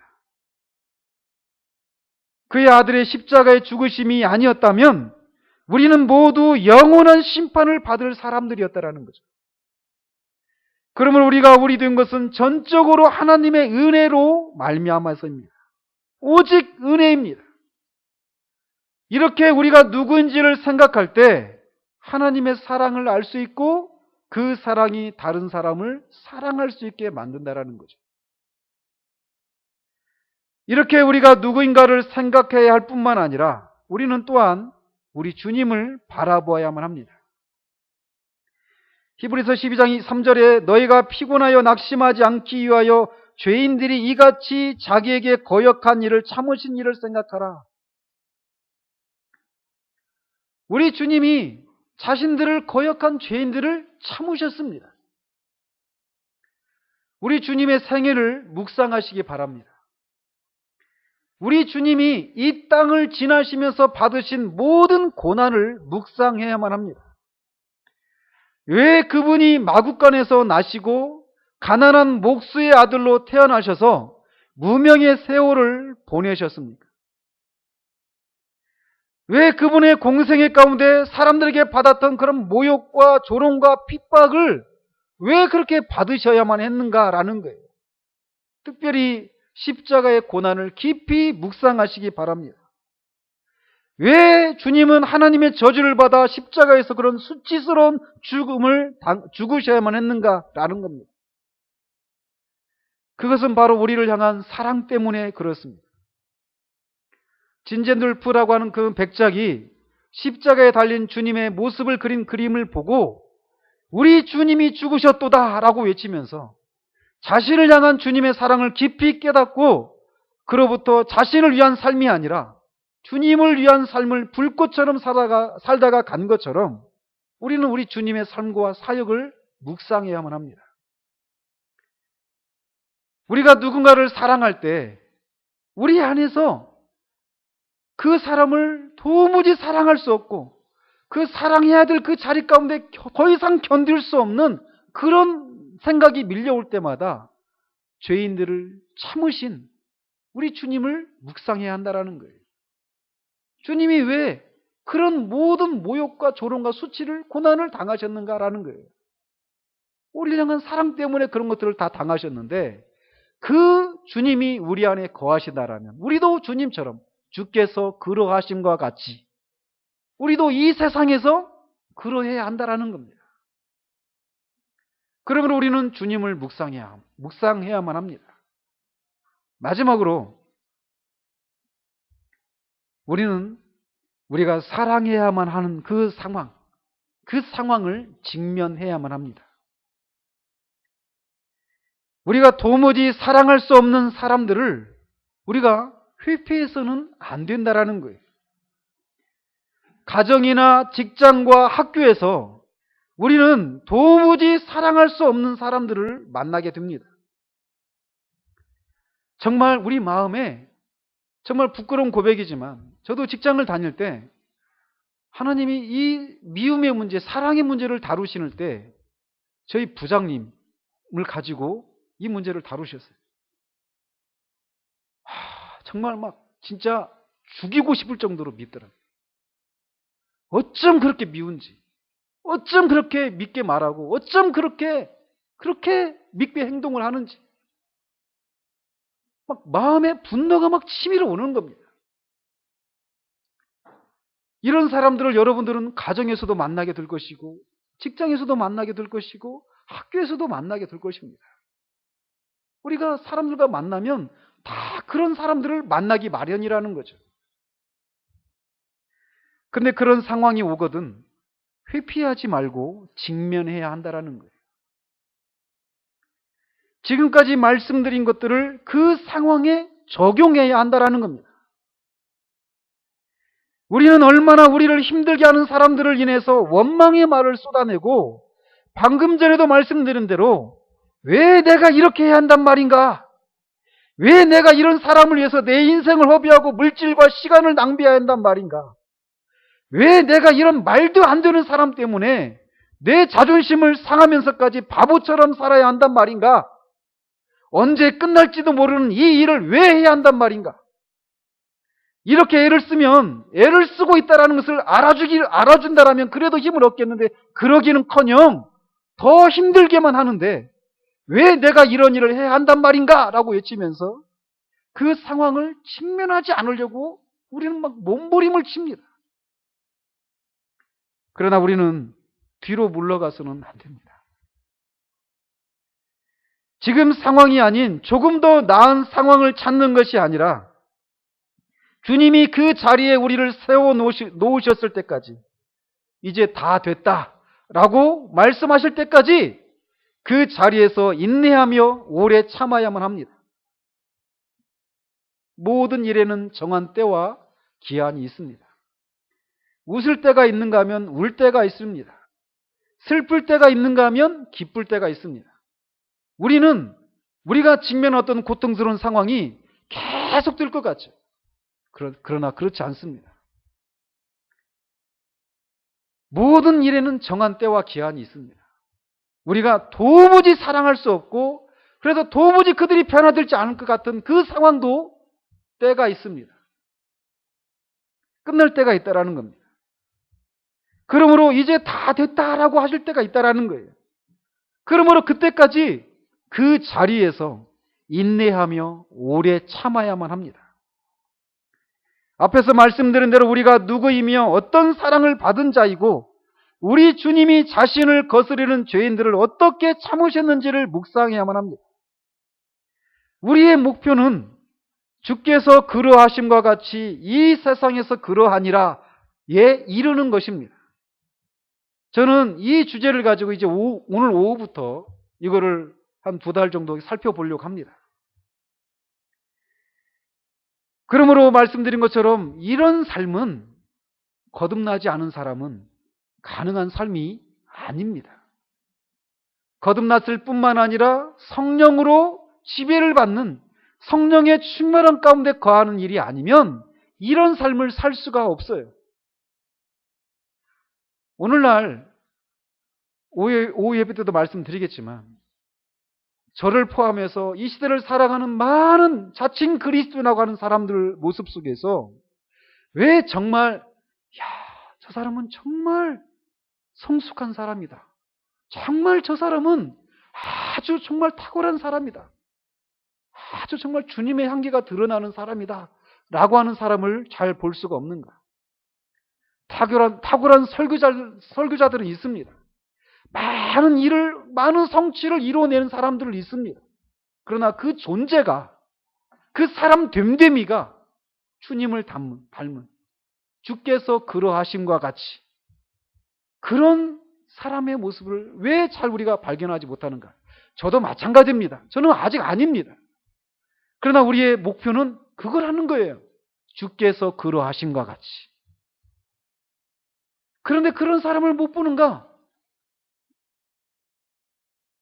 그의 아들의 십자가의 죽으심이 아니었다면 우리는 모두 영원한 심판을 받을 사람들이었다라는 거죠. 그러면 우리가 된 것은 전적으로 하나님의 은혜로 말미암아서입니다. 오직 은혜입니다. 이렇게 우리가 누구인지를 생각할 때 하나님의 사랑을 알 수 있고 그 사랑이 다른 사람을 사랑할 수 있게 만든다라는 거죠. 이렇게 우리가 누구인가를 생각해야 할 뿐만 아니라 우리는 또한 우리 주님을 바라보아야만 합니다. 히브리서 12장 3절에 너희가 피곤하여 낙심하지 않기 위하여 죄인들이 이같이 자기에게 거역한 일을 참으신 일을 생각하라. 우리 주님이 자신들을 거역한 죄인들을 참으셨습니다. 우리 주님의 생애를 묵상하시기 바랍니다. 우리 주님이 이 땅을 지나시면서 받으신 모든 고난을 묵상해야만 합니다. 왜 그분이 마구간에서 나시고 가난한 목수의 아들로 태어나셔서 무명의 세월을 보내셨습니까? 왜 그분의 공생애 가운데 사람들에게 받았던 그런 모욕과 조롱과 핍박을 왜 그렇게 받으셔야만 했는가라는 거예요. 특별히 십자가의 고난을 깊이 묵상하시기 바랍니다. 왜 주님은 하나님의 저주를 받아 십자가에서 그런 수치스러운 죽음을 죽으셔야만 했는가라는 겁니다. 그것은 바로 우리를 향한 사랑 때문에 그렇습니다. 진젠돌프라고 하는 그 백작이 십자가에 달린 주님의 모습을 그린 그림을 보고 우리 주님이 죽으셨도다 라고 외치면서 자신을 향한 주님의 사랑을 깊이 깨닫고 그로부터 자신을 위한 삶이 아니라 주님을 위한 삶을 불꽃처럼 살다가 간 것처럼 우리는 우리 주님의 삶과 사역을 묵상해야만 합니다. 우리가 누군가를 사랑할 때 우리 안에서 그 사람을 도무지 사랑할 수 없고 그 사랑해야 될 그 자리 가운데 더 이상 견딜 수 없는 그런 생각이 밀려올 때마다 죄인들을 참으신 우리 주님을 묵상해야 한다는 거예요. 주님이 왜 그런 모든 모욕과 조롱과 수치를 고난을 당하셨는가라는 거예요. 우리를 향한 사랑 때문에 그런 것들을 다 당하셨는데 그 주님이 우리 안에 거하시다라면 우리도 주님처럼 주께서 그러하심과 같이 우리도 이 세상에서 그러해야 한다라는 겁니다. 그러므로 우리는 주님을 묵상해야만 합니다. 마지막으로 우리는 우리가 사랑해야만 하는 그 상황을 직면해야만 합니다. 우리가 도무지 사랑할 수 없는 사람들을 우리가 회피해서는 안 된다라는 거예요. 가정이나 직장과 학교에서 우리는 도무지 사랑할 수 없는 사람들을 만나게 됩니다. 정말 우리 마음에 정말 부끄러운 고백이지만 저도 직장을 다닐 때 하나님이 이 미움의 문제, 사랑의 문제를 다루시는 때 저희 부장님을 가지고 이 문제를 다루셨어요. 정말 막 진짜 죽이고 싶을 정도로 밉더라고요. 어쩜 그렇게 미운지, 어쩜 그렇게 밉게 말하고, 어쩜 그렇게 밉게 행동을 하는지. 막 마음에 분노가 막 치밀어 오는 겁니다. 이런 사람들을 여러분들은 가정에서도 만나게 될 것이고, 직장에서도 만나게 될 것이고, 학교에서도 만나게 될 것입니다. 우리가 사람들과 만나면 다 그런 사람들을 만나기 마련이라는 거죠. 근데 그런 상황이 오거든 회피하지 말고 직면해야 한다는 거예요. 지금까지 말씀드린 것들을 그 상황에 적용해야 한다는 겁니다. 우리는 얼마나 우리를 힘들게 하는 사람들을 인해서 원망의 말을 쏟아내고 방금 전에도 말씀드린 대로 왜 내가 이렇게 해야 한단 말인가? 왜 내가 이런 사람을 위해서 내 인생을 허비하고 물질과 시간을 낭비해야 한단 말인가? 왜 내가 이런 말도 안 되는 사람 때문에 내 자존심을 상하면서까지 바보처럼 살아야 한단 말인가? 언제 끝날지도 모르는 이 일을 왜 해야 한단 말인가? 이렇게 애를 쓰고 있다는 것을 알아준다라면 그래도 힘을 얻겠는데 그러기는커녕 더 힘들게만 하는데 왜 내가 이런 일을 해야 한단 말인가? 라고 외치면서 그 상황을 직면하지 않으려고 우리는 막 몸부림을 칩니다. 그러나 우리는 뒤로 물러가서는 안 됩니다. 지금 상황이 아닌 조금 더 나은 상황을 찾는 것이 아니라 주님이 그 자리에 우리를 세워 놓으셨을 때까지 이제 다 됐다라고 말씀하실 때까지 그 자리에서 인내하며 오래 참아야만 합니다. 모든 일에는 정한 때와 기한이 있습니다. 웃을 때가 있는가 하면 울 때가 있습니다. 슬플 때가 있는가 하면 기쁠 때가 있습니다. 우리가 직면한 어떤 고통스러운 상황이 계속 될 것 같죠. 그러나 그렇지 않습니다. 모든 일에는 정한 때와 기한이 있습니다. 우리가 도무지 사랑할 수 없고 그래서 도무지 그들이 변화되지 않을 것 같은 그 상황도 때가 있습니다. 끝날 때가 있다라는 겁니다. 그러므로 이제 다 됐다라고 하실 때가 있다라는 거예요. 그러므로 그때까지 그 자리에서 인내하며 오래 참아야만 합니다. 앞에서 말씀드린 대로 우리가 누구이며 어떤 사랑을 받은 자이고 우리 주님이 자신을 거스르는 죄인들을 어떻게 참으셨는지를 묵상해야만 합니다. 우리의 목표는 주께서 그러하심과 같이 이 세상에서 그러하니라에 이르는 것입니다. 저는 이 주제를 가지고 이제 오늘 오후부터 이거를 한 2달 정도 살펴보려고 합니다. 그러므로 말씀드린 것처럼 이런 삶은 거듭나지 않은 사람은 가능한 삶이 아닙니다. 거듭났을 뿐만 아니라 성령으로 지배를 받는 성령의 충만한 가운데 거하는 일이 아니면 이런 삶을 살 수가 없어요. 오늘날 오후 예배 때도 말씀드리겠지만 저를 포함해서 이 시대를 살아가는 많은 자칭 그리스도라고 하는 사람들 모습 속에서 왜 정말 저 사람은 정말 성숙한 사람이다. 정말 저 사람은 아주 정말 탁월한 사람이다. 아주 정말 주님의 향기가 드러나는 사람이다. 라고 하는 사람을 잘 볼 수가 없는가? 탁월한 설교자들은 있습니다. 많은 성취를 이루어내는 사람들은 있습니다. 그러나 그 존재가, 그 사람 됨됨이가 주님을 닮은 주께서 그러하심과 같이 그런 사람의 모습을 왜 잘 우리가 발견하지 못하는가? 저도 마찬가지입니다. 저는 아직 아닙니다. 그러나 우리의 목표는 그걸 하는 거예요. 주께서 그러하심과 같이. 그런데 그런 사람을 못 보는가?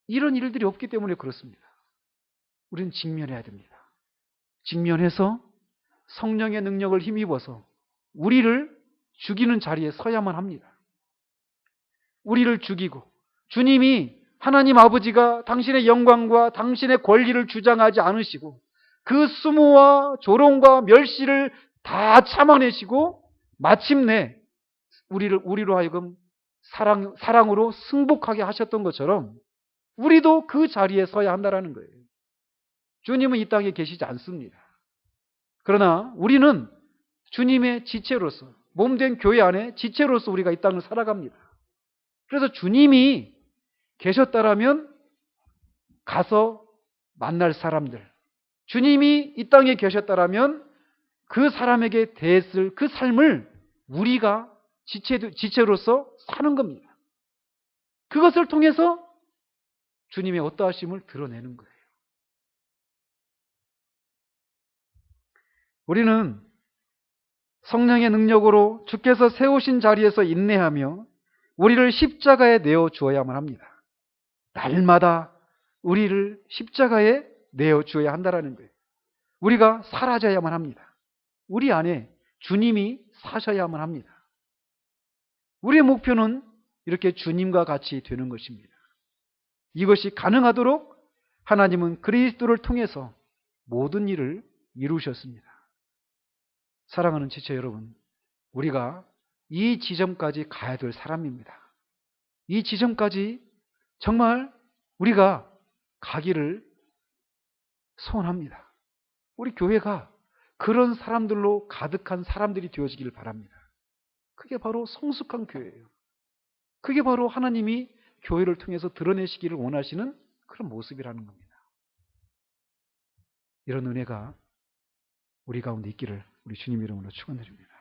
이런 일들이 없기 때문에 그렇습니다. 우리는 직면해야 됩니다. 직면해서 성령의 능력을 힘입어서 우리를 죽이는 자리에 서야만 합니다. 우리를 죽이고 주님이 하나님 아버지가 당신의 영광과 당신의 권리를 주장하지 않으시고 그 수모와 조롱과 멸시를 다 참아내시고 마침내 우리로 하여금 사랑으로 승복하게 하셨던 것처럼 우리도 그 자리에 서야 한다는 거예요. 주님은 이 땅에 계시지 않습니다. 그러나 우리는 주님의 지체로서 몸된 교회 안에 지체로서 우리가 이 땅을 살아갑니다. 그래서 주님이 계셨다라면 가서 만날 사람들, 주님이 이 땅에 계셨다라면 그 사람에게 대했을 그 삶을 우리가 지체로서 사는 겁니다. 그것을 통해서 주님의 어떠하심을 드러내는 거예요. 우리는 성령의 능력으로 주께서 세우신 자리에서 인내하며 우리를 십자가에 내어 주어야만 합니다. 날마다 우리를 십자가에 내어 주어야 한다는 거예요. 우리가 사라져야만 합니다. 우리 안에 주님이 사셔야만 합니다. 우리의 목표는 이렇게 주님과 같이 되는 것입니다. 이것이 가능하도록 하나님은 그리스도를 통해서 모든 일을 이루셨습니다. 사랑하는 지체 여러분, 우리가 이 지점까지 가야 될 사람입니다. 이 지점까지 정말 우리가 가기를 소원합니다. 우리 교회가 그런 사람들로 가득한 사람들이 되어지기를 바랍니다. 그게 바로 성숙한 교회예요. 그게 바로 하나님이 교회를 통해서 드러내시기를 원하시는 그런 모습이라는 겁니다. 이런 은혜가 우리 가운데 있기를 우리 주님 이름으로 축원드립니다.